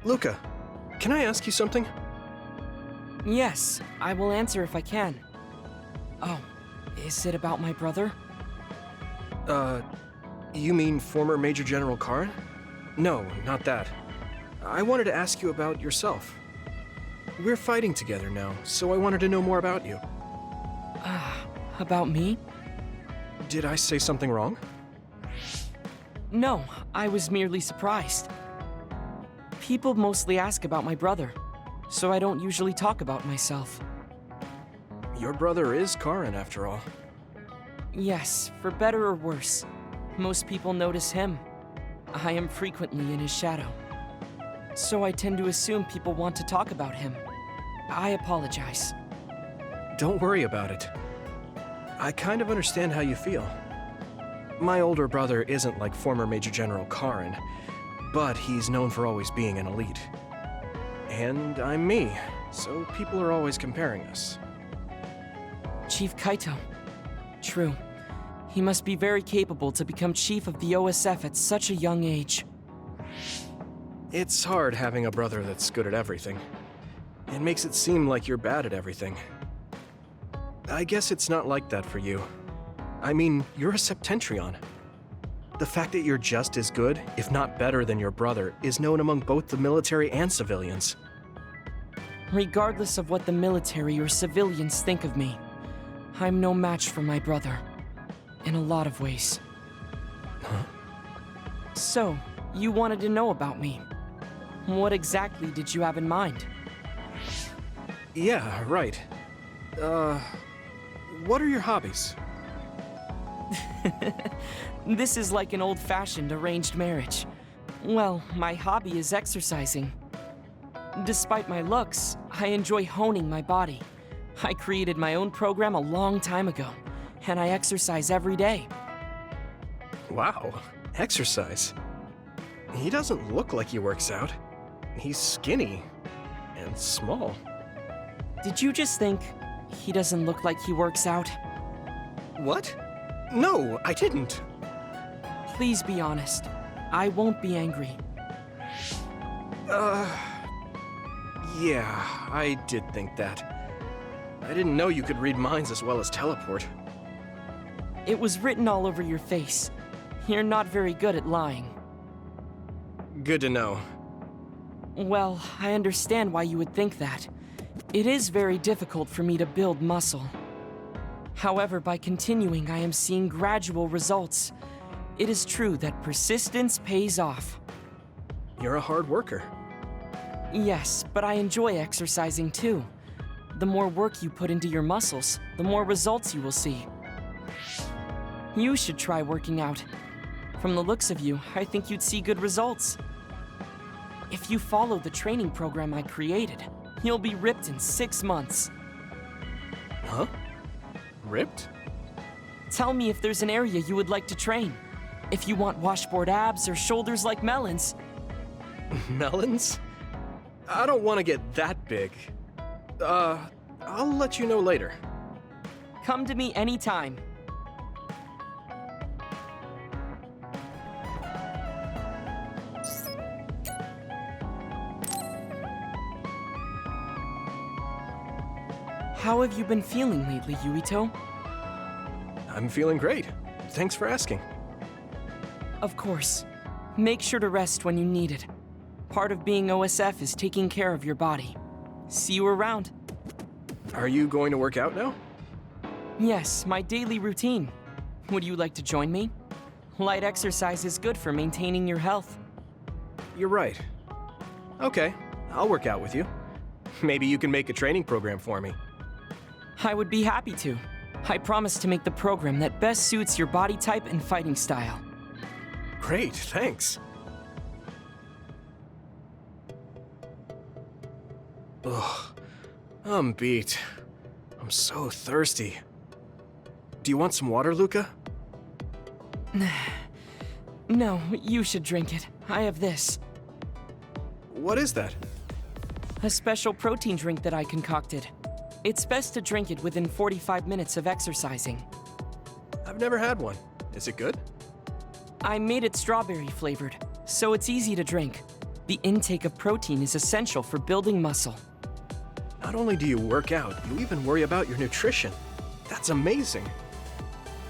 Luka, can I ask you something? Yes, I will answer if I can. Oh, is it about my brother? You mean former Major General Karin? No, not that. I wanted to ask you about yourself. We're fighting together now, so I wanted to know more about you. About me? Did I say something wrong? No, I was merely surprised. People mostly ask about my brother, so I don't usually talk about myself. Your brother is Karin, after all. Yes, for better or worse. Most people notice him. I am frequently in his shadow. So I tend to assume people want to talk about him. I apologize. Don't worry about it. I kind of understand how you feel. My older brother isn't like former Major General Karin, but he's known for always being an elite. And I'm me, so people are always comparing us. Chief Kaito. True. He must be very capable to become chief of the OSF at such a young age. It's hard having a brother that's good at everything. It makes it seem like you're bad at everything. I guess it's not like that for you. I mean, you're a Septentrion. The fact that you're just as good, if not better than your brother, is known among both the military and civilians. Regardless of what the military or civilians think of me, I'm no match for my brother. In a lot of ways. Huh? So, you wanted to know about me. What exactly did you have in mind? Yeah, right. What are your hobbies? This is like an old-fashioned arranged marriage. Well, my hobby is exercising. Despite my looks, I enjoy honing my body. I created my own program a long time ago, and I exercise every day. Wow, exercise. He doesn't look like he works out. He's skinny and small. Did you just think he doesn't look like he works out? What? No, I didn't. Please be honest. I won't be angry. Yeah, I did think that. I didn't know you could read minds as well as teleport. It was written all over your face. You're not very good at lying. Good to know. Well, I understand why you would think that. It is very difficult for me to build muscle. However, by continuing, I am seeing gradual results. It is true that persistence pays off. You're a hard worker. Yes, but I enjoy exercising too. The more work you put into your muscles, the more results you will see. You should try working out. From the looks of you, I think you'd see good results. If you follow the training program I created, you'll be ripped in 6 months. Huh? Ripped? Tell me if there's an area you would like to train. If you want washboard abs or shoulders like melons. Melons? I don't want to get that big. I'll let you know later. Come to me anytime. How have you been feeling lately, Yuito? I'm feeling great. Thanks for asking. Of course. Make sure to rest when you need it. Part of being OSF is taking care of your body. See you around. Are you going to work out now? Yes, my daily routine. Would you like to join me? Light exercise is good for maintaining your health. You're right. Okay, I'll work out with you. Maybe you can make a training program for me. I would be happy to. I promise to make the program that best suits your body type and fighting style. Great, thanks. Ugh, I'm beat. I'm so thirsty. Do you want some water, Luka? No, you should drink it. I have this. What is that? A special protein drink that I concocted. It's best to drink it within 45 minutes of exercising. I've never had one. Is it good? I made it strawberry flavored, so it's easy to drink. The intake of protein is essential for building muscle. Not only do you work out, you even worry about your nutrition. That's amazing.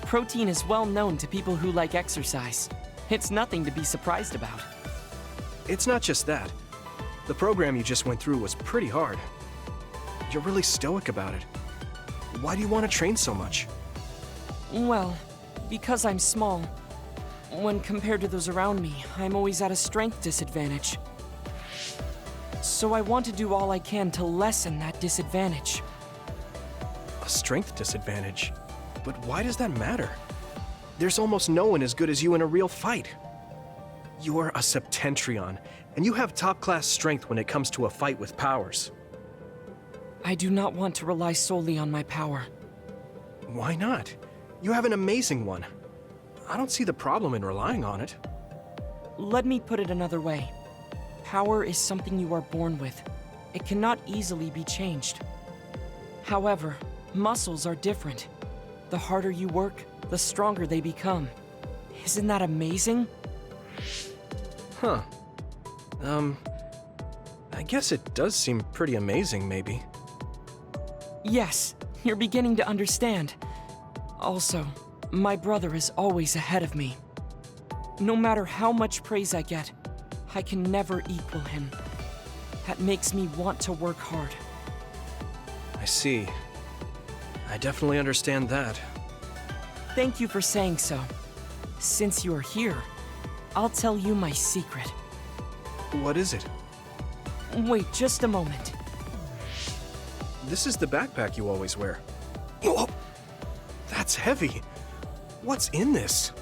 Protein is well known to people who like exercise. It's nothing to be surprised about. It's not just that. The program you just went through was pretty hard. You're really stoic about it. Why do you want to train so much? Well, because I'm small. When compared to those around me, I'm always at a strength disadvantage. So I want to do all I can to lessen that disadvantage. A strength disadvantage? But why does that matter? There's almost no one as good as you in a real fight. You're a Septentrion, and you have top-class strength when it comes to a fight with powers. I do not want to rely solely on my power. Why not? You have an amazing one. I don't see the problem in relying on it. Let me put it another way. Power is something you are born with. It cannot easily be changed. However, muscles are different. The harder you work, the stronger they become. Isn't that amazing? Huh. I guess it does seem pretty amazing, maybe. Yes, you're beginning to understand. Also, my brother is always ahead of me. No matter how much praise I get, I can never equal him. That makes me want to work hard. I see. I definitely understand that. Thank you for saying so. Since you are here, I'll tell you my secret. What is it? Wait just a moment. This is the backpack you always wear. Oh, that's heavy. What's in this?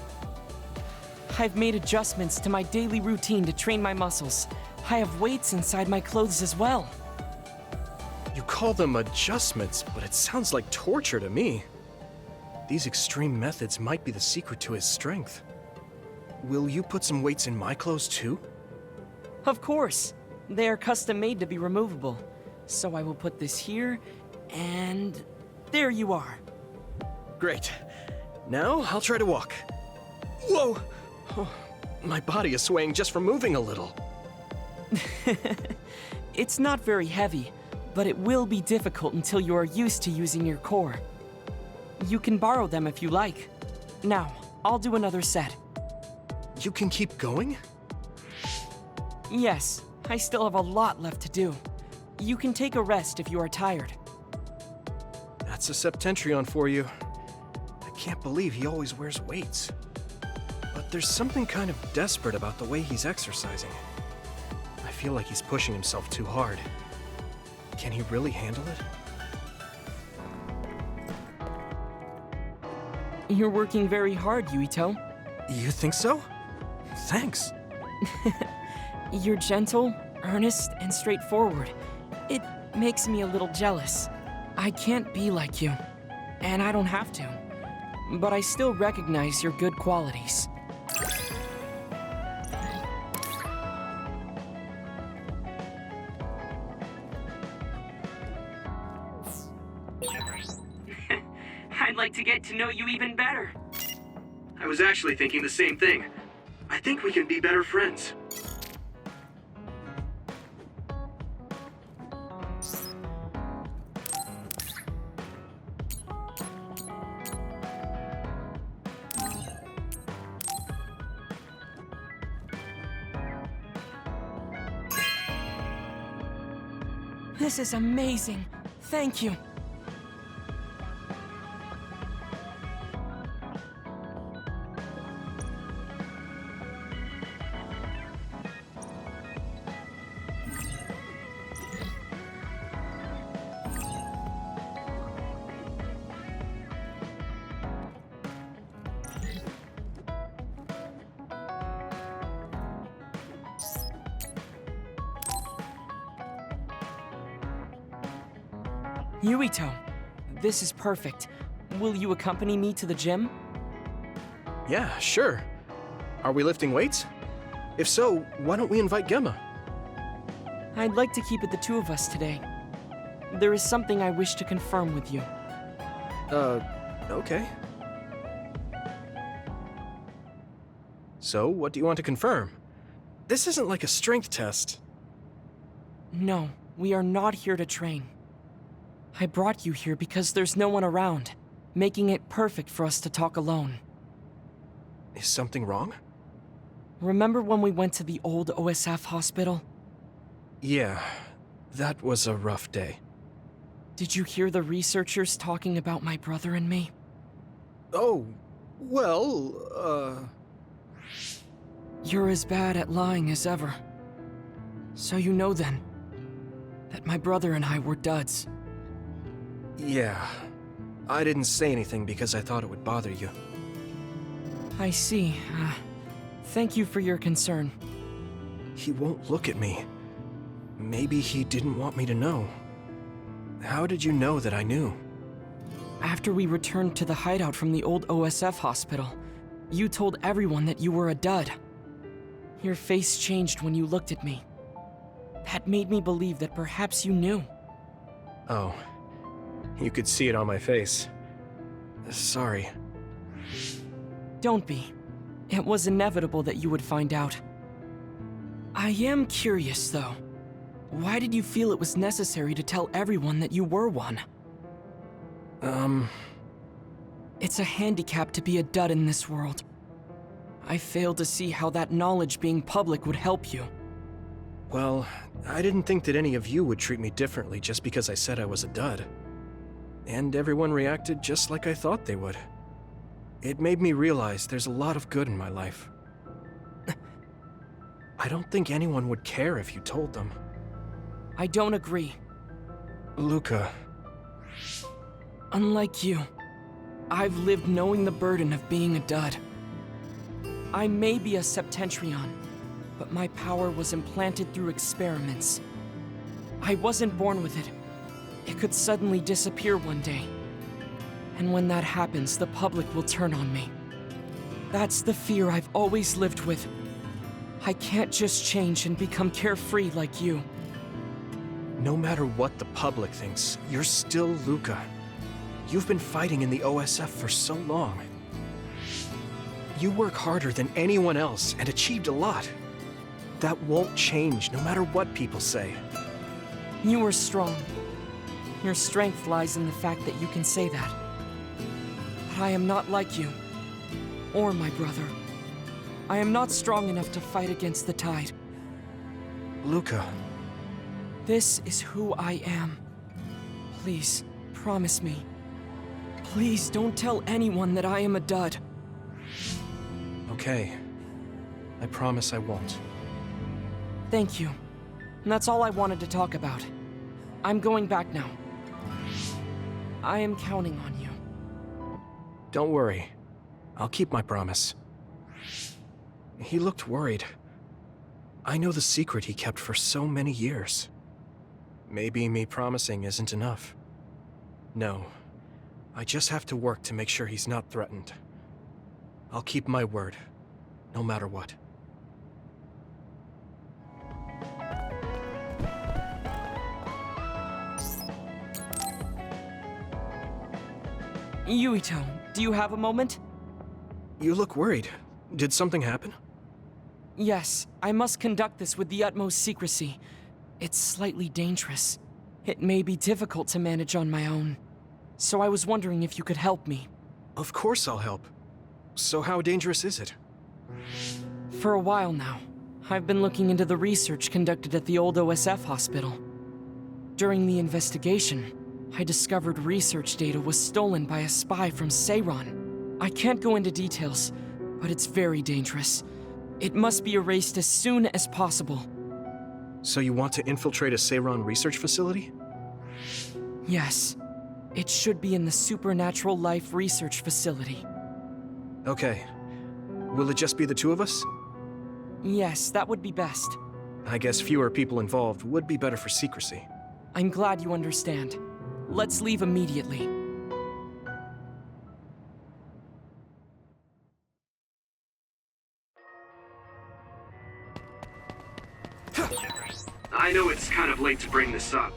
I've made adjustments to my daily routine to train my muscles. I have weights inside my clothes as well. You call them adjustments, but it sounds like torture to me. These extreme methods might be the secret to his strength. Will you put some weights in my clothes too? Of course. They are custom made to be removable. So I will put this here, and there you are. Great. Now I'll try to walk. Whoa! Oh, my body is swaying just from moving a little. It's not very heavy, but it will be difficult until you are used to using your core. You can borrow them if you like. Now, I'll do another set. You can keep going? Yes, I still have a lot left to do. You can take a rest if you are tired. That's a Septentrion for you. I can't believe he always wears weights. But there's something kind of desperate about the way he's exercising. I feel like he's pushing himself too hard. Can he really handle it? You're working very hard, Yuito. You think so? Thanks. You're gentle, earnest, and straightforward. It makes me a little jealous. I can't be like you, and I don't have to. But I still recognize your good qualities. I'd like to get to know you even better. I was actually thinking the same thing. I think we can be better friends. This is amazing. Thank you. Yuito, this is perfect. Will you accompany me to the gym? Yeah, sure. Are we lifting weights? If so, why don't we invite Gemma? I'd like to keep it the two of us today. There is something I wish to confirm with you. Okay. So, what do you want to confirm? This isn't like a strength test. No, we are not here to train. I brought you here because there's no one around, making it perfect for us to talk alone. Is something wrong? Remember when we went to the old OSF hospital? Yeah, that was a rough day. Did you hear the researchers talking about my brother and me? Oh, well, You're as bad at lying as ever. So you know then, that my brother and I were duds. Yeah. I didn't say anything because I thought it would bother you. I see. Thank you for your concern. He won't look at me. Maybe he didn't want me to know. How did you know that I knew? After we returned to the hideout from the old OSF hospital, you told everyone that you were a dud. Your face changed when you looked at me. That made me believe that perhaps you knew. Oh. You could see it on my face. Sorry. Don't be. It was inevitable that you would find out. I am curious, though. Why did you feel it was necessary to tell everyone that you were one? It's a handicap to be a dud in this world. I fail to see how that knowledge being public would help you. Well, I didn't think that any of you would treat me differently just because I said I was a dud. And everyone reacted just like I thought they would. It made me realize there's a lot of good in my life. I don't think anyone would care if you told them. I don't agree. Luka. Unlike you, I've lived knowing the burden of being a dud. I may be a Septentrion, but my power was implanted through experiments. I wasn't born with it. It could suddenly disappear one day. And when that happens, the public will turn on me. That's the fear I've always lived with. I can't just change and become carefree like you. No matter what the public thinks, you're still Luka. You've been fighting in the OSF for so long. You work harder than anyone else and achieved a lot. That won't change no matter what people say. You are strong. Your strength lies in the fact that you can say that. But I am not like you, or my brother. I am not strong enough to fight against the tide. Luka. This is who I am. Please, promise me. Please don't tell anyone that I am a dud. Okay. I promise I won't. Thank you. And that's all I wanted to talk about. I'm going back now. I am counting on you. Don't worry. I'll keep my promise. He looked worried. I know the secret he kept for so many years. Maybe me promising isn't enough. No. I just have to work to make sure he's not threatened. I'll keep my word, no matter what. Yuito, do you have a moment? You look worried. Did something happen? Yes, I must conduct this with the utmost secrecy. It's slightly dangerous. It may be difficult to manage on my own. So I was wondering if you could help me. Of course I'll help. So how dangerous is it? For a while now, I've been looking into the research conducted at the old OSF hospital. During the investigation, I discovered research data was stolen by a spy from Seiron. I can't go into details, but it's very dangerous. It must be erased as soon as possible. So you want to infiltrate a Seiron research facility? Yes. It should be in the Supernatural Life Research Facility. Okay. Will it just be the two of us? Yes, that would be best. I guess fewer people involved would be better for secrecy. I'm glad you understand. Let's leave immediately. I know it's kind of late to bring this up,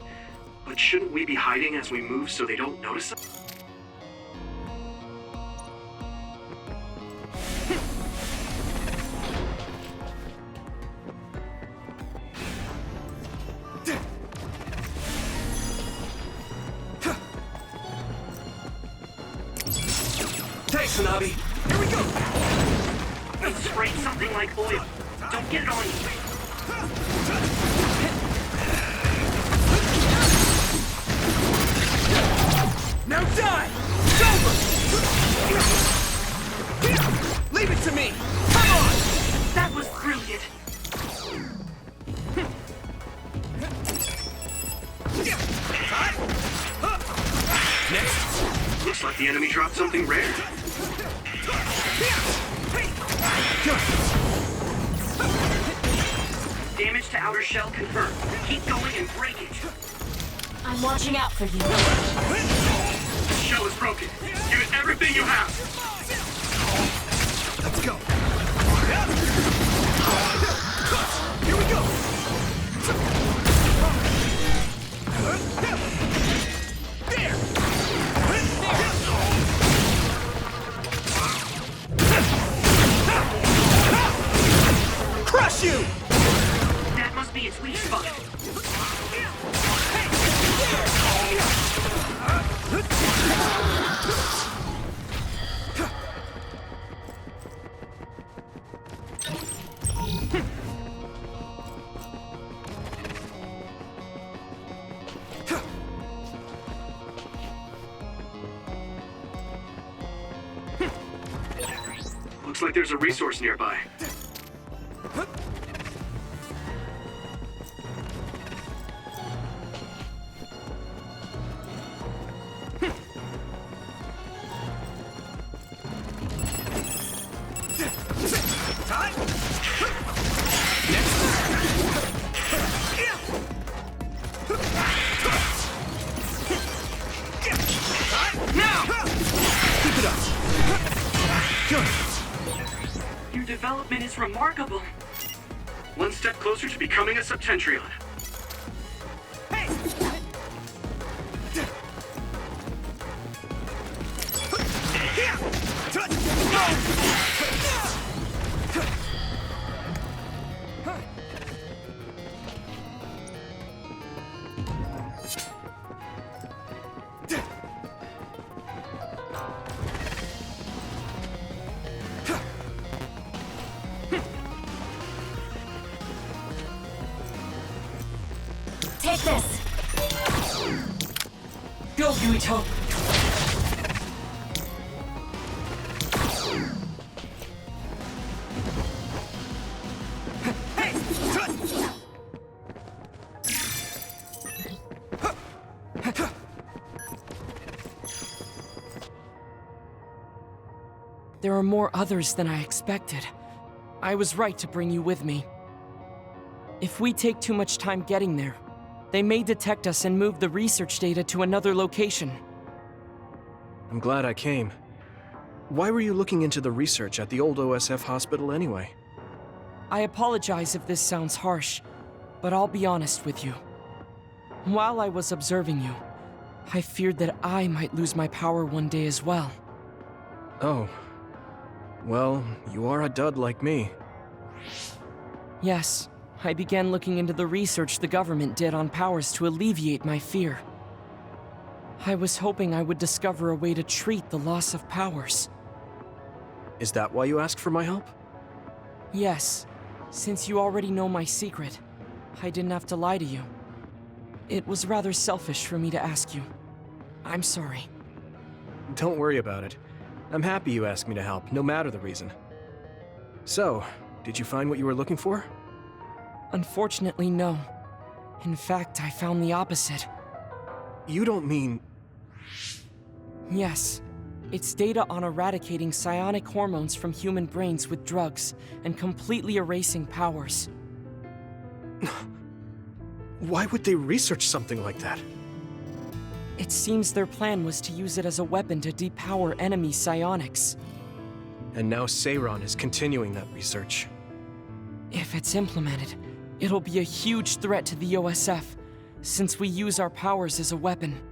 but shouldn't we be hiding as we move so they don't notice us? Thanks, Hanabi. Here we go! It sprayed something like oil. Don't get it on you. Now die! It's over! Leave it to me! Come on! That was brilliant. Next! Looks like the enemy dropped something rare. Damage to outer shell confirmed. Keep going and break it. I'm watching out for you. The shell is broken. Give it everything you have. Let's go! Here we go! There! Crush you! That must be its weak spot. Looks like there's a resource nearby. Your development is remarkable. One step closer to becoming a Septentrion. Take this. Go, Yuito! There are more others than I expected. I was right to bring you with me. If we take too much time getting there, they may detect us and move the research data to another location. I'm glad I came. Why were you looking into the research at the old OSF hospital anyway? I apologize if this sounds harsh, but I'll be honest with you. While I was observing you, I feared that I might lose my power one day as well. Oh. Well, you are a dud like me. Yes, I began looking into the research the government did on powers to alleviate my fear. I was hoping I would discover a way to treat the loss of powers. Is that why you asked for my help? Yes, since you already know my secret, I didn't have to lie to you. It was rather selfish for me to ask you. I'm sorry. Don't worry about it. I'm happy you asked me to help, no matter the reason. So, did you find what you were looking for? Unfortunately, no. In fact, I found the opposite. You don't mean... Yes. It's data on eradicating psionic hormones from human brains with drugs and completely erasing powers. Why would they research something like that? It seems their plan was to use it as a weapon to depower enemy psionics. And now Seiron is continuing that research. If it's implemented, it'll be a huge threat to the OSF, since we use our powers as a weapon.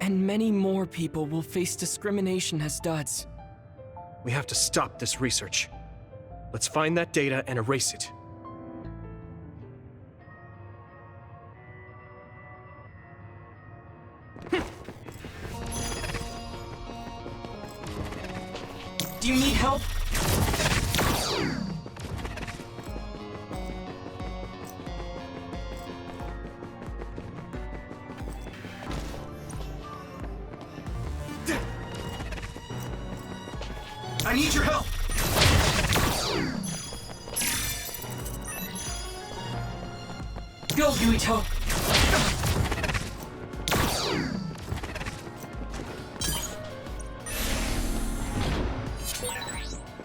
And many more people will face discrimination as duds. We have to stop this research. Let's find that data and erase it. Do you need help? I need your help! Go, Yuito!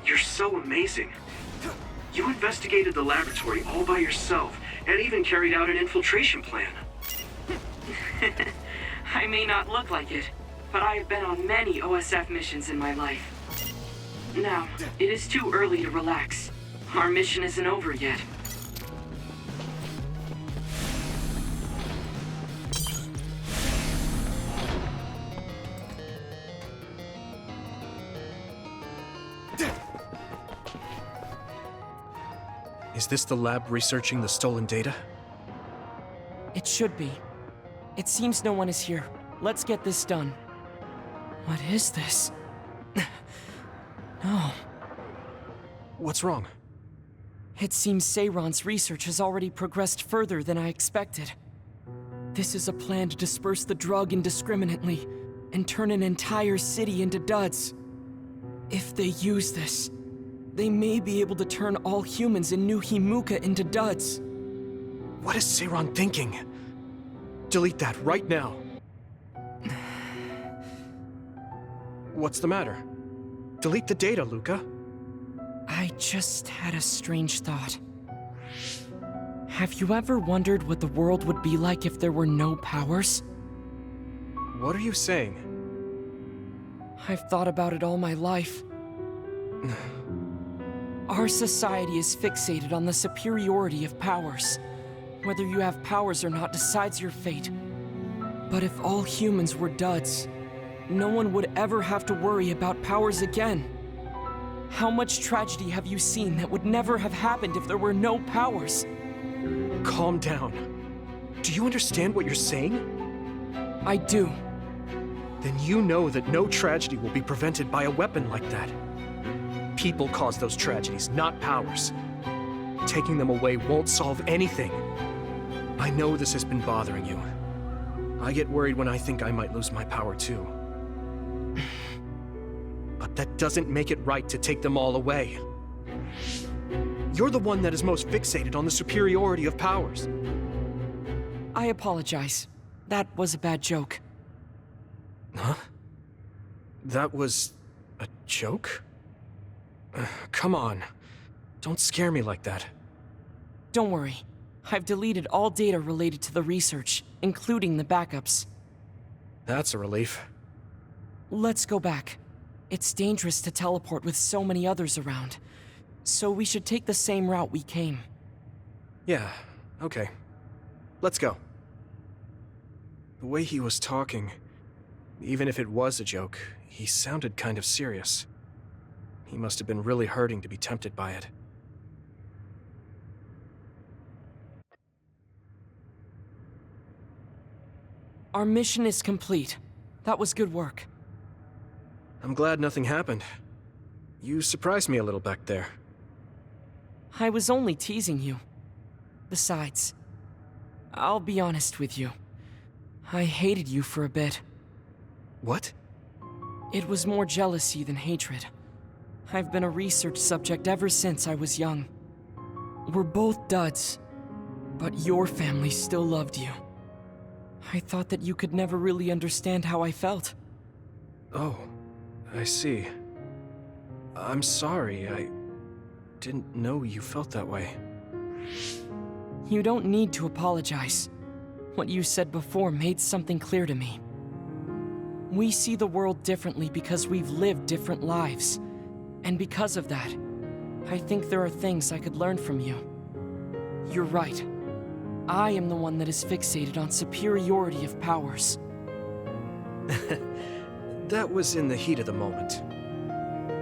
You're so amazing. You investigated the laboratory all by yourself, and even carried out an infiltration plan. I may not look like it, but I have been on many OSF missions in my life. Now, it is too early to relax. Our mission isn't over yet. Is this the lab researching the stolen data? It should be. It seems no one is here. Let's get this done. What is this? No. What's wrong? It seems Seiron's research has already progressed further than I expected. This is a plan to disperse the drug indiscriminately and turn an entire city into duds. If they use this, they may be able to turn all humans in New Himuka into duds. What is Seiron thinking? Delete that right now. What's the matter? Delete the data, Luka. I just had a strange thought. Have you ever wondered what the world would be like if there were no powers? What are you saying? I've thought about it all my life. Our society is fixated on the superiority of powers. Whether you have powers or not decides your fate. But if all humans were duds, no one would ever have to worry about powers again. How much tragedy have you seen that would never have happened if there were no powers? Calm down. Do you understand what you're saying? I do. Then you know that no tragedy will be prevented by a weapon like that. People cause those tragedies, not powers. Taking them away won't solve anything. I know this has been bothering you. I get worried when I think I might lose my power too. But that doesn't make it right to take them all away. You're the one that is most fixated on the superiority of powers. I apologize. That was a bad joke. Huh? That was a joke? Come on. Don't scare me like that. Don't worry. I've deleted all data related to the research, including the backups. That's a relief. Let's go back. It's dangerous to teleport with so many others around. So we should take the same route we came. Yeah, okay. Let's go. The way he was talking, even if it was a joke, he sounded kind of serious. He must have been really hurting to be tempted by it. Our mission is complete. That was good work. I'm glad nothing happened. You surprised me a little back there. I was only teasing you. Besides, I'll be honest with you. I hated you for a bit. What? It was more jealousy than hatred. I've been a research subject ever since I was young. We're both duds, but your family still loved you. I thought that you could never really understand how I felt. Oh, I see. I'm sorry, I didn't know you felt that way. You don't need to apologize. What you said before made something clear to me. We see the world differently because we've lived different lives. And because of that, I think there are things I could learn from you. You're right. I am the one that is fixated on superiority of powers. That was in the heat of the moment.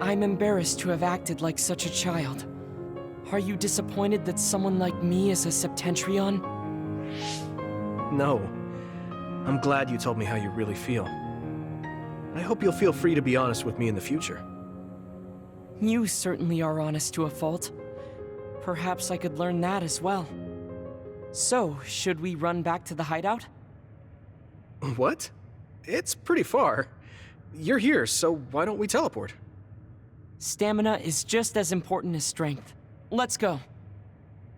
I'm embarrassed to have acted like such a child. Are you disappointed that someone like me is a Septentrion? No. I'm glad you told me how you really feel. I hope you'll feel free to be honest with me in the future. You certainly are honest to a fault. Perhaps I could learn that as well. So, should we run back to the hideout? What? It's pretty far. You're here, so why don't we teleport? Stamina is just as important as strength. Let's go.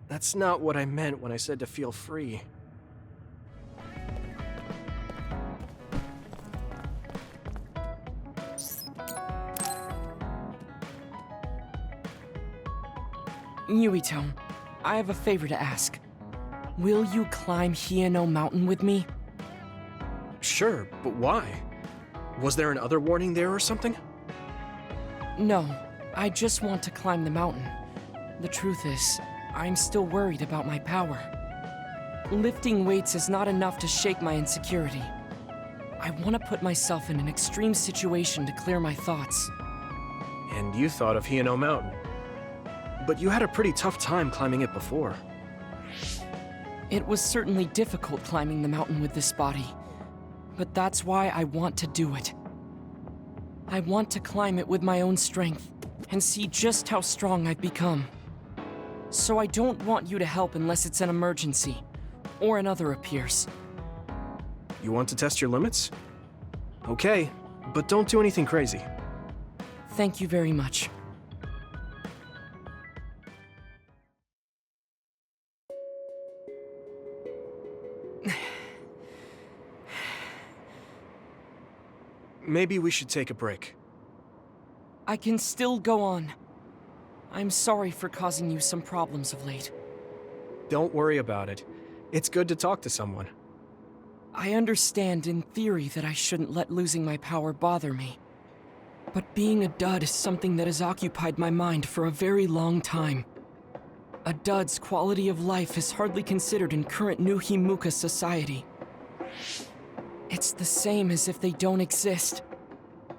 That's not what I meant when I said to feel free. Yuito, I have a favor to ask. Will you climb Hieno Mountain with me? Sure, but why? Was there another warning there or something? No, I just want to climb the mountain. The truth is, I'm still worried about my power. Lifting weights is not enough to shake my insecurity. I want to put myself in an extreme situation to clear my thoughts. And you thought of Hieno Mountain. But you had a pretty tough time climbing it before. It was certainly difficult climbing the mountain with this body, but that's why I want to do it. I want to climb it with my own strength and see just how strong I've become. So I don't want you to help unless it's an emergency, or another appears. You want to test your limits? Okay, but don't do anything crazy. Thank you very much. Maybe we should take a break. I can still go on. I'm sorry for causing you some problems of late. Don't worry about it. It's good to talk to someone. I understand in theory that I shouldn't let losing my power bother me. But being a dud is something that has occupied my mind for a very long time. A dud's quality of life is hardly considered in current New Himuka society. It's the same as if they don't exist.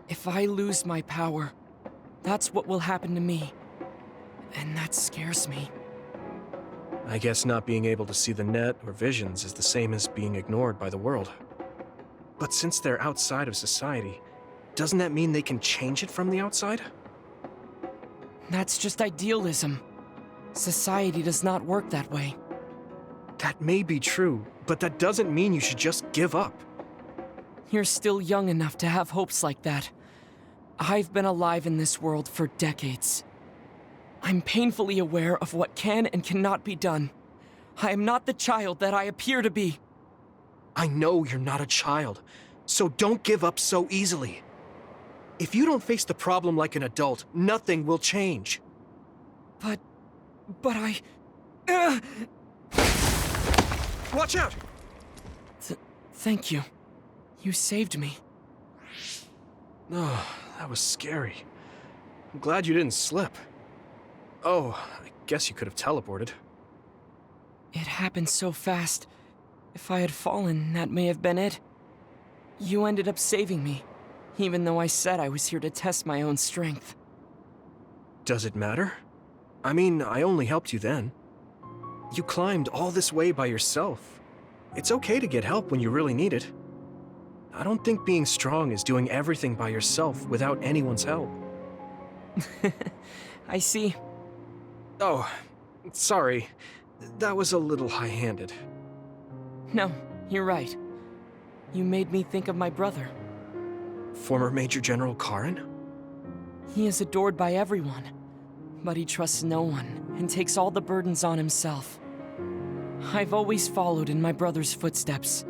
If I lose my power, that's what will happen to me. And that scares me. I guess not being able to see the net or visions is the same as being ignored by the world. But since they're outside of society, doesn't that mean they can change it from the outside? That's just idealism. Society does not work that way. That may be true, but that doesn't mean you should just give up. You're still young enough to have hopes like that. I've been alive in this world for decades. I'm painfully aware of what can and cannot be done. I am not the child that I appear to be. I know you're not a child, so don't give up so easily. If you don't face the problem like an adult, nothing will change. But I... Watch out! Thank you. You saved me. Oh, that was scary. I'm glad you didn't slip. Oh, I guess you could have teleported. It happened so fast. If I had fallen, that may have been it. You ended up saving me, even though I said I was here to test my own strength. Does it matter? I mean, I only helped you then. You climbed all this way by yourself. It's okay to get help when you really need it. I don't think being strong is doing everything by yourself without anyone's help. I see. Oh, sorry. That was a little high-handed. No, you're right. You made me think of my brother. Former Major General Karin? He is adored by everyone, but he trusts no one and takes all the burdens on himself. I've always followed in my brother's footsteps,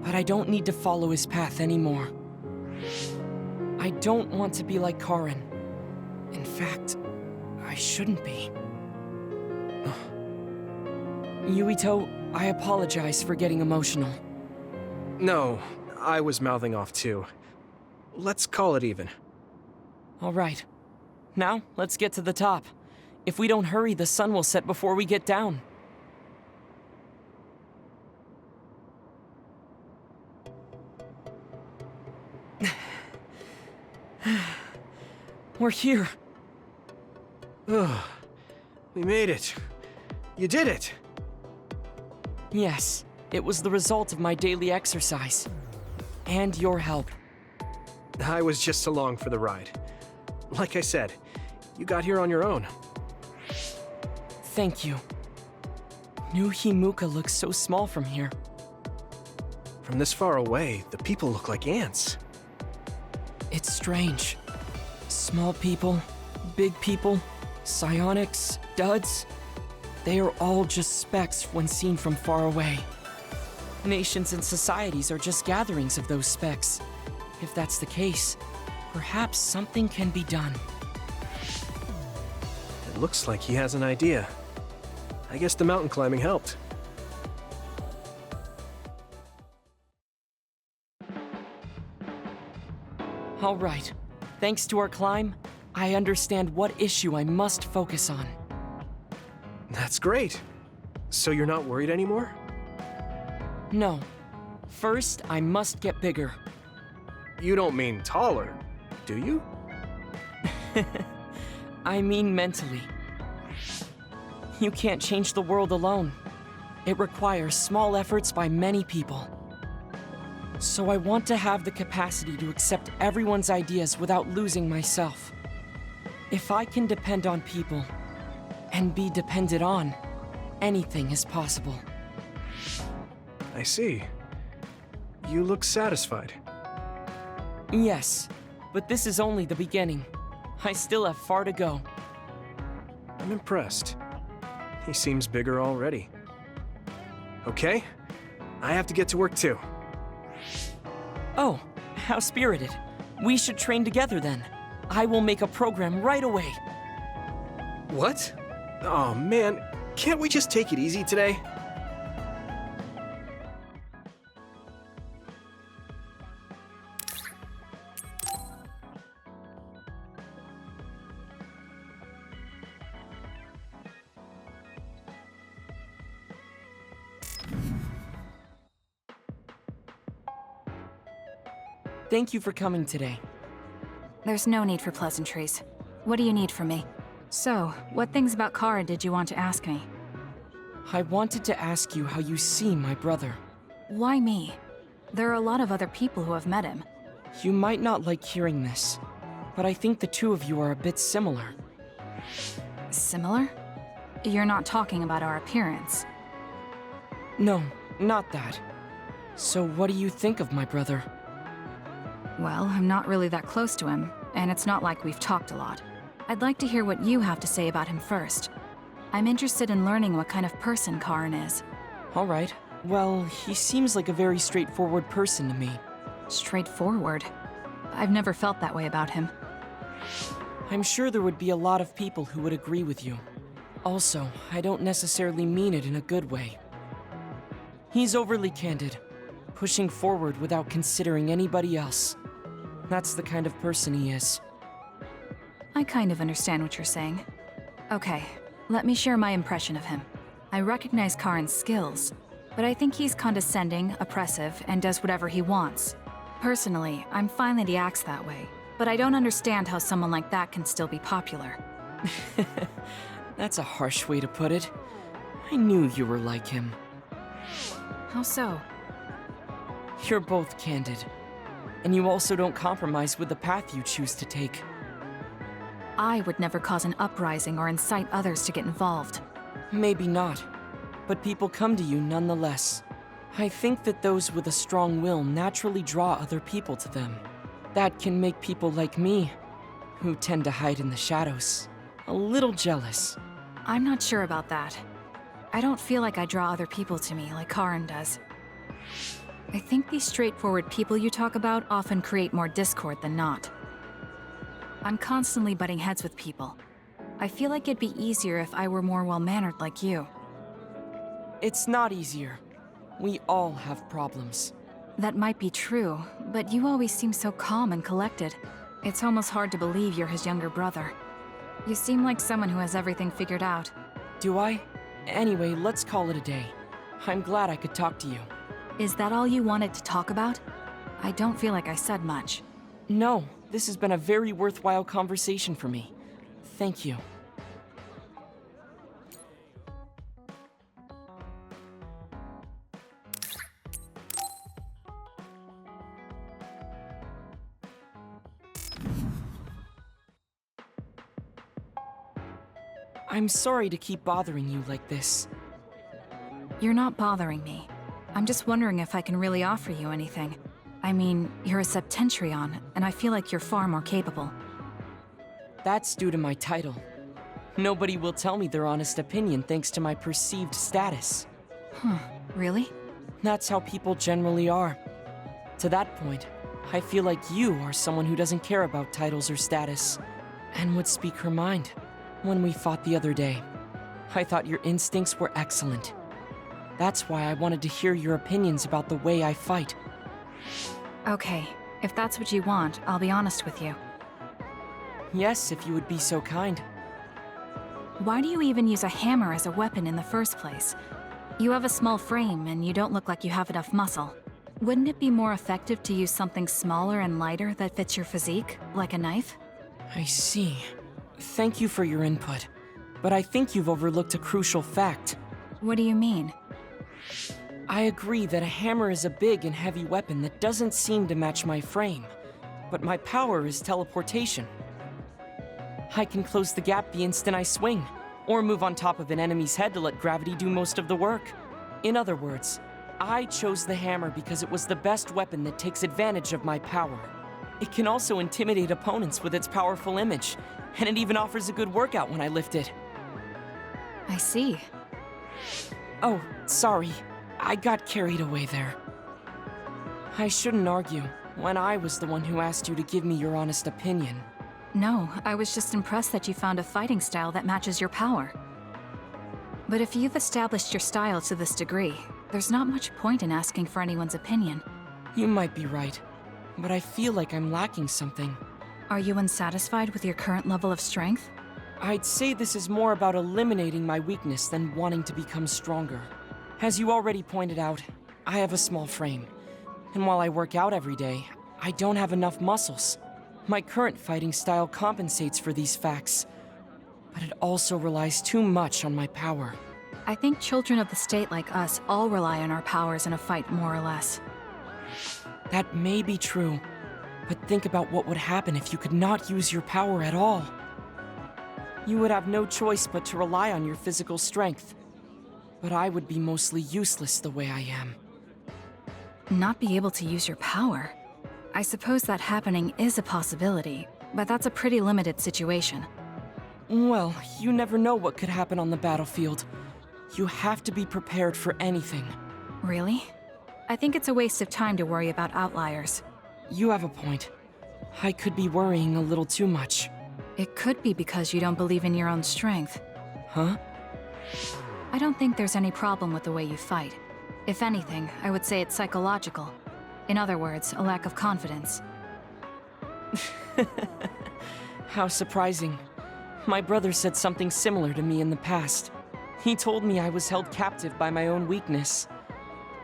but I don't need to follow his path anymore. I don't want to be like Karin. In fact, I shouldn't be. Yuito, I apologize for getting emotional. No, I was mouthing off too. Let's call it even. All right. Now, let's get to the top. If we don't hurry, the sun will set before we get down. We're here. We made it. You did it. Yes, it was the result of my daily exercise. And your help. I was just along for the ride. Like I said, You got here on your own. Thank you. New Himuka looks so small from here. From this far away, the people look like ants. It's strange. Small people, big people, psionics, duds. They are all just specks when seen from far away. Nations and societies are just gatherings of those specks. If that's the case, perhaps something can be done. It looks like he has an idea. I guess the mountain climbing helped. All right. Thanks to our climb, I understand what issue I must focus on. That's great. So you're not worried anymore? No. First, I must get bigger. You don't mean taller, do you? I mean mentally. You can't change the world alone. It requires small efforts by many people. So I want to have the capacity to accept everyone's ideas without losing myself. If I can depend on people, and be depended on, anything is possible. I see. You look satisfied. Yes, but this is only the beginning. I still have far to go. I'm impressed. He seems bigger already. Okay, I have to get to work too. Oh, how spirited. We should train together then. I will make a program right away. What? Oh man, can't we just take it easy today? Thank you for coming today. There's no need for pleasantries. What do you need from me? So, what things about Kara did you want to ask me? I wanted to ask you how you see my brother. Why me? There are a lot of other people who have met him. You might not like hearing this, but I think the two of you are a bit similar. Similar? You're not talking about our appearance. No, not that. So what do you think of my brother? Well, I'm not really that close to him, and it's not like we've talked a lot. I'd like to hear what you have to say about him first. I'm interested in learning what kind of person Karin is. All right. Well, he seems like a very straightforward person to me. Straightforward? I've never felt that way about him. I'm sure there would be a lot of people who would agree with you. Also, I don't necessarily mean it in a good way. He's overly candid, pushing forward without considering anybody else. That's the kind of person he is. I kind of understand what you're saying. Okay, let me share my impression of him. I recognize Karin's skills, but I think he's condescending, oppressive, and does whatever he wants. Personally, I'm fine that he acts that way, but I don't understand how someone like that can still be popular. That's a harsh way to put it. I knew you were like him. How so? You're both candid. And you also don't compromise with the path you choose to take. I would never cause an uprising or incite others to get involved. Maybe not, but people come to you nonetheless. I think that those with a strong will naturally draw other people to them. That can make people like me, who tend to hide in the shadows, a little jealous. I'm not sure about that. I don't feel like I draw other people to me like Karin does. I think these straightforward people you talk about often create more discord than not. I'm constantly butting heads with people. I feel like it'd be easier if I were more well-mannered like you. It's not easier. We all have problems. That might be true, but you always seem so calm and collected. It's almost hard to believe you're his younger brother. You seem like someone who has everything figured out. Do I? Anyway, let's call it a day. I'm glad I could talk to you. Is that all you wanted to talk about? I don't feel like I said much. No, this has been a very worthwhile conversation for me. Thank you. I'm sorry to keep bothering you like this. You're not bothering me. I'm just wondering if I can really offer you anything. I mean, you're a Septentrion, and I feel like you're far more capable. That's due to my title. Nobody will tell me their honest opinion thanks to my perceived status. Huh, really? That's how people generally are. To that point, I feel like you are someone who doesn't care about titles or status, and would speak her mind. When we fought the other day, I thought your instincts were excellent. That's why I wanted to hear your opinions about the way I fight. Okay, if that's what you want, I'll be honest with you. Yes, if you would be so kind. Why do you even use a hammer as a weapon in the first place? You have a small frame, and you don't look like you have enough muscle. Wouldn't it be more effective to use something smaller and lighter that fits your physique, like a knife? I see. Thank you for your input, but I think you've overlooked a crucial fact. What do you mean? I agree that a hammer is a big and heavy weapon that doesn't seem to match my frame, but my power is teleportation. I can close the gap the instant I swing, or move on top of an enemy's head to let gravity do most of the work. In other words, I chose the hammer because it was the best weapon that takes advantage of my power. It can also intimidate opponents with its powerful image, and it even offers a good workout when I lift it. I see. Oh, sorry. I got carried away there. I shouldn't argue, when I was the one who asked you to give me your honest opinion. No, I was just impressed that you found a fighting style that matches your power. But if you've established your style to this degree, there's not much point in asking for anyone's opinion. You might be right, but I feel like I'm lacking something. Are you unsatisfied with your current level of strength? I'd say this is more about eliminating my weakness than wanting to become stronger. As you already pointed out, I have a small frame, and while I work out every day, I don't have enough muscles. My current fighting style compensates for these facts, but it also relies too much on my power. I think children of the state like us all rely on our powers in a fight, more or less. That may be true, but think about what would happen if you could not use your power at all. You would have no choice but to rely on your physical strength, but I would be mostly useless the way I am. Not be able to use your power? I suppose that happening is a possibility, but that's a pretty limited situation. Well, you never know what could happen on the battlefield. You have to be prepared for anything. Really? I think it's a waste of time to worry about outliers. You have a point. I could be worrying a little too much. It could be because you don't believe in your own strength. Huh? I don't think there's any problem with the way you fight. If anything, I would say it's psychological. In other words, a lack of confidence. How surprising. My brother said something similar to me in the past. He told me I was held captive by my own weakness.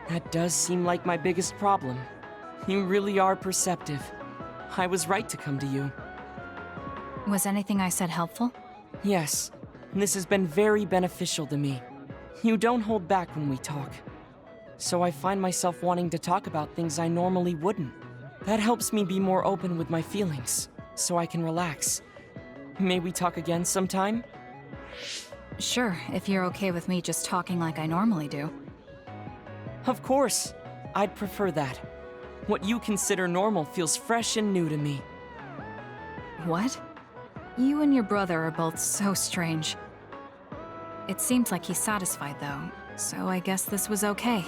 That does seem like my biggest problem. You really are perceptive. I was right to come to you. Was anything I said helpful? Yes, this has been very beneficial to me. You don't hold back when we talk. So I find myself wanting to talk about things I normally wouldn't. That helps me be more open with my feelings, so I can relax. May we talk again sometime? Sure, if you're okay with me just talking like I normally do. Of course. I'd prefer that. What you consider normal feels fresh and new to me. What? You and your brother are both so strange. It seems like he's satisfied, though, so I guess this was okay.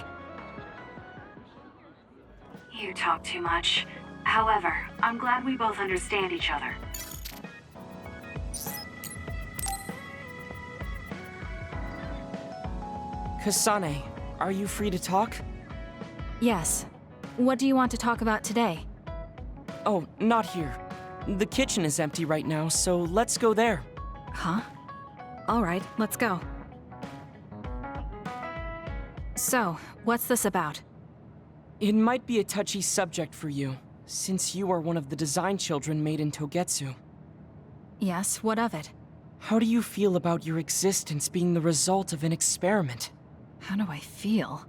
You talk too much. However, I'm glad we both understand each other. Kasane, are you free to talk? Yes. What do you want to talk about today? Oh, not here. The kitchen is empty right now, so let's go there. Huh? Alright, let's go. So, what's this about? It might be a touchy subject for you, since you are one of the design children made in Togetsu. Yes, what of it? How do you feel about your existence being the result of an experiment? How do I feel?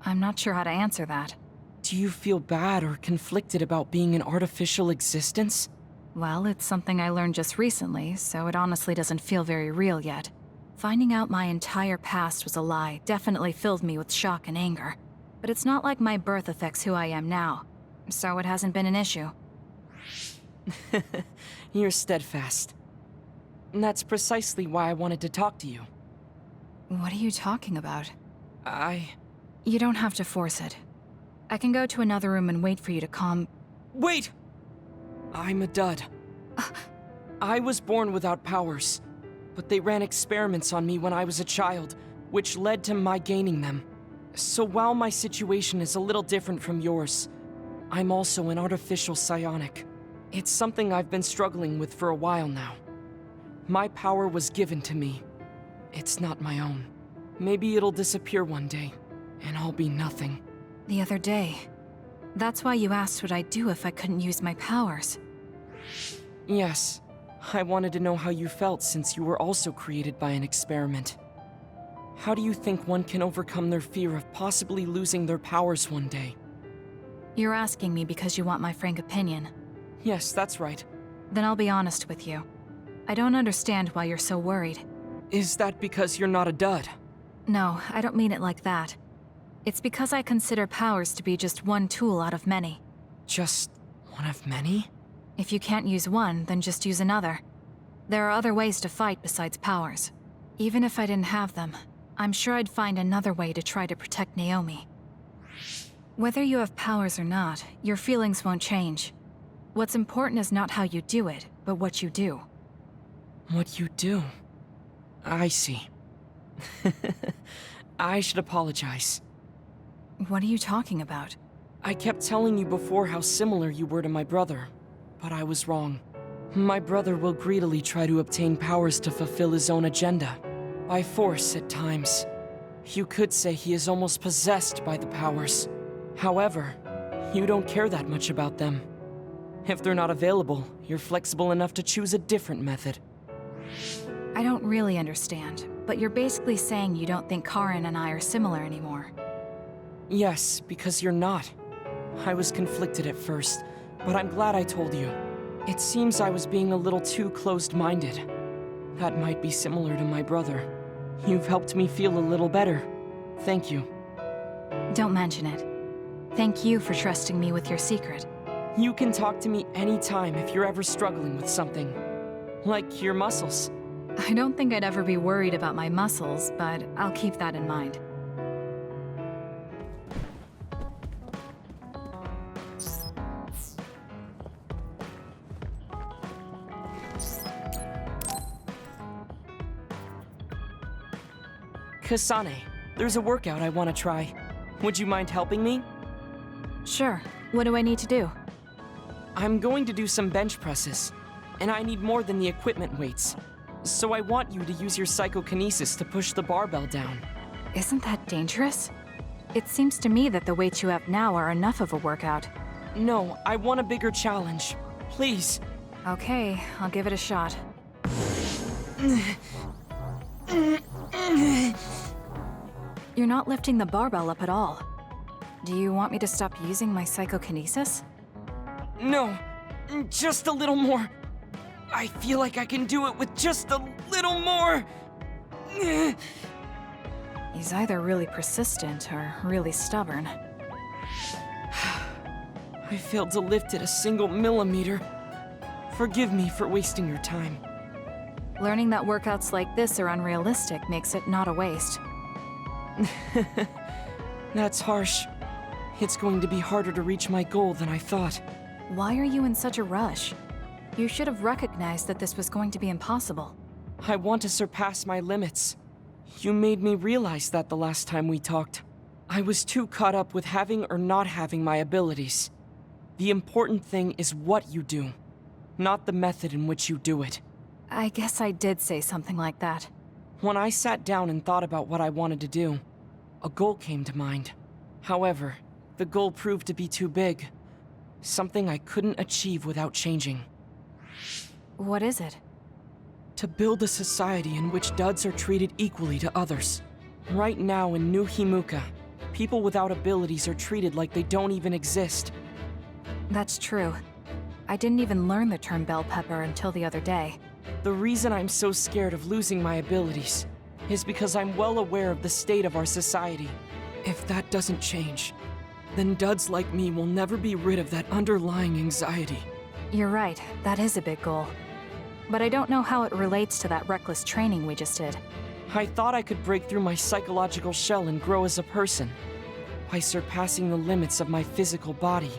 I'm not sure how to answer that. Do you feel bad or conflicted about being an artificial existence? Well, it's something I learned just recently, so it honestly doesn't feel very real yet. Finding out my entire past was a lie definitely filled me with shock and anger. But it's not like my birth affects who I am now, so it hasn't been an issue. You're steadfast. And that's precisely why I wanted to talk to you. What are you talking about? You don't have to force it. I can go to another room and wait for you to calm... Wait! I'm a dud. I was born without powers, but they ran experiments on me when I was a child, which led to my gaining them. So while my situation is a little different from yours, I'm also an artificial psionic. It's something I've been struggling with for a while now. My power was given to me. It's not my own. Maybe it'll disappear one day, and I'll be nothing. The other day. That's why you asked what I'd do if I couldn't use my powers. Yes. I wanted to know how you felt since you were also created by an experiment. How do you think one can overcome their fear of possibly losing their powers one day? You're asking me because you want my frank opinion. Yes, that's right. Then I'll be honest with you. I don't understand why you're so worried. Is that because you're not a dud? No, I don't mean it like that. It's because I consider powers to be just one tool out of many. Just one of many? If you can't use one, then just use another. There are other ways to fight besides powers. Even if I didn't have them, I'm sure I'd find another way to try to protect Naomi. Whether you have powers or not, your feelings won't change. What's important is not how you do it, but what you do. What you do? I see. I should apologize. What are you talking about? I kept telling you before how similar you were to my brother, but I was wrong. My brother will greedily try to obtain powers to fulfill his own agenda, by force at times. You could say he is almost possessed by the powers. However, you don't care that much about them. If they're not available, you're flexible enough to choose a different method. I don't really understand, but you're basically saying you don't think Karin and I are similar anymore. Yes, because you're not. I was conflicted at first, but I'm glad I told you. It seems I was being a little too closed-minded. That might be similar to my brother. You've helped me feel a little better. Thank you. Don't mention it. Thank you for trusting me with your secret. You can talk to me anytime if you're ever struggling with something. Like your muscles. I don't think I'd ever be worried about my muscles, but I'll keep that in mind. Kasane, there's a workout I want to try. Would you mind helping me? Sure. What do I need to do? I'm going to do some bench presses, and I need more than the equipment weights. So I want you to use your psychokinesis to push the barbell down. Isn't that dangerous? It seems to me that the weights you have now are enough of a workout. No, I want a bigger challenge. Please. Okay, I'll give it a shot. You're not lifting the barbell up at all. Do you want me to stop using my psychokinesis? No, just a little more. I feel like I can do it with just a little more. He's either really persistent or really stubborn. I failed to lift it a single millimeter. Forgive me for wasting your time. Learning that workouts like this are unrealistic makes it not a waste. That's harsh. It's going to be harder to reach my goal than I thought. Why are you in such a rush? You should have recognized that this was going to be impossible. I want to surpass my limits. You made me realize that the last time we talked. I was too caught up with having or not having my abilities. The important thing is what you do, not the method in which you do it. I guess I did say something like that. When I sat down and thought about what I wanted to do, a goal came to mind. However, the goal proved to be too big. Something I couldn't achieve without changing. What is it? To build a society in which duds are treated equally to others. Right now in New Himuka, people without abilities are treated like they don't even exist. That's true. I didn't even learn the term bell pepper until the other day. The reason I'm so scared of losing my abilities is because I'm well aware of the state of our society. If that doesn't change, then duds like me will never be rid of that underlying anxiety. You're right, that is a big goal. But I don't know how it relates to that reckless training we just did. I thought I could break through my psychological shell and grow as a person by surpassing the limits of my physical body.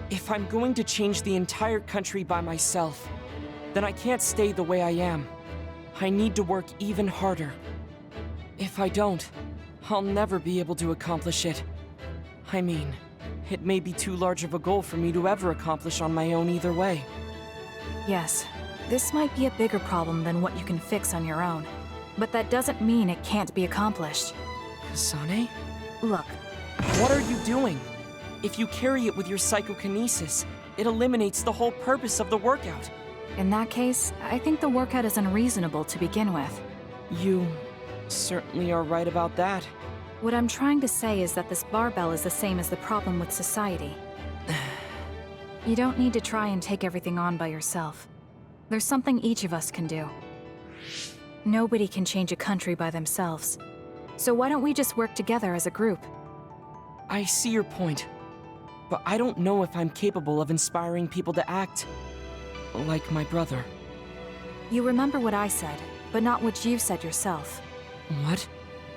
If I'm going to change the entire country by myself, then I can't stay the way I am. I need to work even harder. If I don't, I'll never be able to accomplish it. I mean, it may be too large of a goal for me to ever accomplish on my own either way. Yes, this might be a bigger problem than what you can fix on your own. But that doesn't mean it can't be accomplished. Kasane? Look, What are you doing? If you carry it with your psychokinesis, it eliminates the whole purpose of the workout. in that case, I think the workout is unreasonable to begin with. You certainly are right about that. What I'm trying to say is that this barbell is the same as the problem with society. You don't need to try and take everything on by yourself. There's something each of us can do. Nobody can change a country by themselves. So why don't we just work together as a group? I see your point, but I don't know if I'm capable of inspiring people to act like my brother. You remember what I said, but not what you said yourself. What?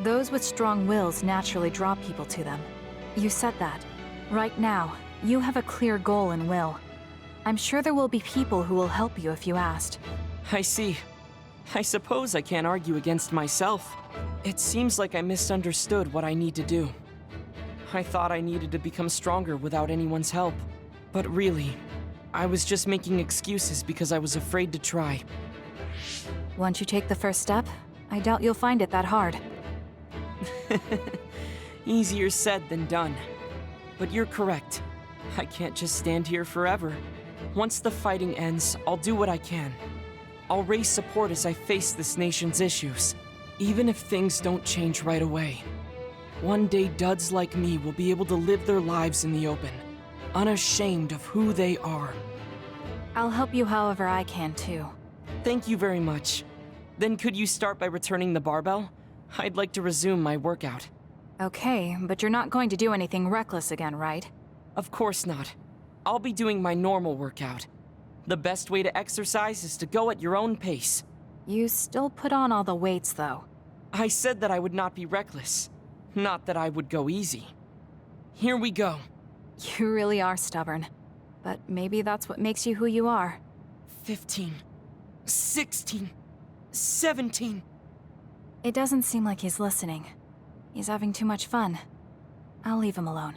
Those with strong wills naturally draw people to them. You said that. Right now, you have a clear goal and will. I'm sure there will be people who will help you if you asked. I see. I suppose I can't argue against myself. It seems like I misunderstood what I need to do. I thought I needed to become stronger without anyone's help. But really, I was just making excuses because I was afraid to try. Once you take the first step, I doubt you'll find it that hard. Easier said than done. But you're correct. I can't just stand here forever. Once the fighting ends, I'll do what I can. I'll raise support as I face this nation's issues, even if things don't change right away. One day, duds like me will be able to live their lives in the open, unashamed of who they are. I'll help you however I can, too. Thank you very much. Then could you start by returning the barbell? I'd like to resume my workout. Okay, but you're not going to do anything reckless again, right? Of course not. I'll be doing my normal workout. The best way to exercise is to go at your own pace. You still put on all the weights, though. I said that I would not be reckless, not that I would go easy. Here we go. You really are stubborn. But maybe that's what makes you who you are. 15, 16, 17. It doesn't seem like he's listening. He's having too much fun. I'll leave him alone.